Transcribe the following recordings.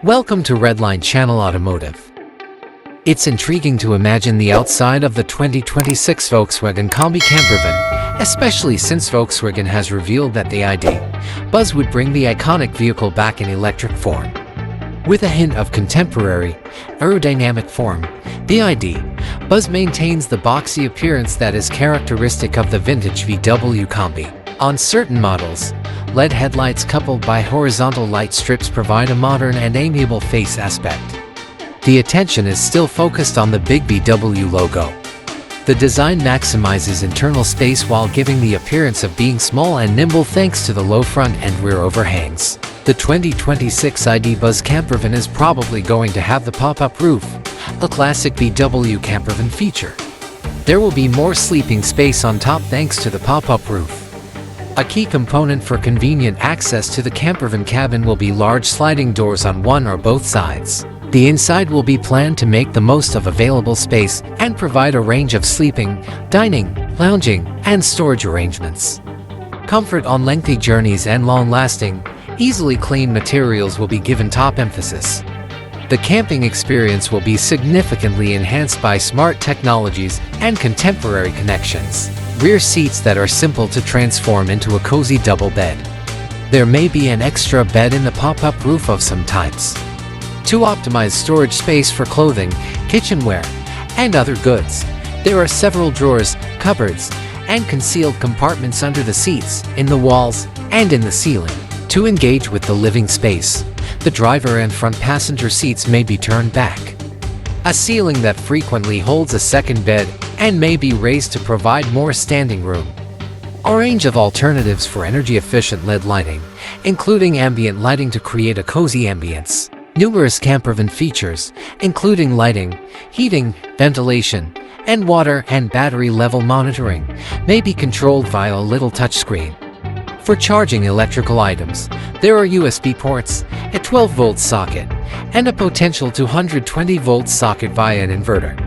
Welcome to Redline Channel Automotive. It's intriguing to imagine the outside of the 2026 Volkswagen Combi Campervan, especially since Volkswagen has revealed that the ID Buzz would bring the iconic vehicle back in electric form. With a hint of contemporary, aerodynamic form, the ID Buzz maintains the boxy appearance that is characteristic of the vintage VW Combi. On certain models, LED headlights coupled by horizontal light strips provide a modern and amiable face aspect. The attention is still focused on the big VW logo. The design maximizes internal space while giving the appearance of being small and nimble thanks to the low front and rear overhangs. The 2026 ID Buzz Campervan is probably going to have the pop-up roof, a classic VW Campervan feature. There will be more sleeping space on top thanks to the pop-up roof. A key component for convenient access to the campervan cabin will be large sliding doors on one or both sides. The inside will be planned to make the most of available space and provide a range of sleeping, dining, lounging, and storage arrangements. Comfort on lengthy journeys and long-lasting, easily cleaned materials will be given top emphasis. The camping experience will be significantly enhanced by smart technologies and contemporary connections. Rear seats that are simple to transform into a cozy double bed. There may be an extra bed in the pop-up roof of some types. To optimize storage space for clothing, kitchenware, and other goods, there are several drawers, cupboards, and concealed compartments under the seats, in the walls, and in the ceiling. To engage with the living space, the driver and front passenger seats may be turned back. A ceiling that frequently holds a second bed and may be raised to provide more standing room. A range of alternatives for energy-efficient LED lighting, including ambient lighting to create a cozy ambience. Numerous campervan features, including lighting, heating, ventilation, and water and battery level monitoring, may be controlled via a little touchscreen. For charging electrical items, there are USB ports, a 12-volt socket, and a potential 220-volt socket via an inverter.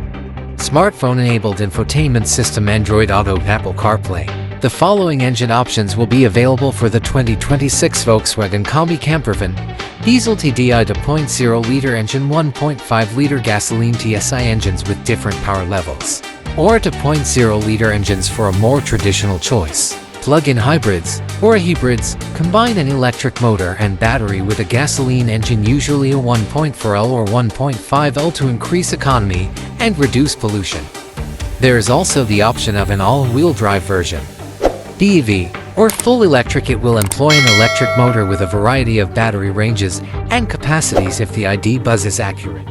Smartphone-enabled infotainment system Android Auto Apple CarPlay. The following engine options will be available for the 2026 Volkswagen Combi Campervan: diesel TDI to 0.0-liter engine, 1.5-liter gasoline TSI engines with different power levels, or to 0.0-liter engines for a more traditional choice. Plug-in hybrids, or hybrids, combine an electric motor and battery with a gasoline engine, usually a 1.4L or 1.5L, to increase economy and reduce pollution. There is also the option of an all-wheel drive version. The EV, or full electric, it will employ an electric motor with a variety of battery ranges and capacities if the ID Buzz is accurate.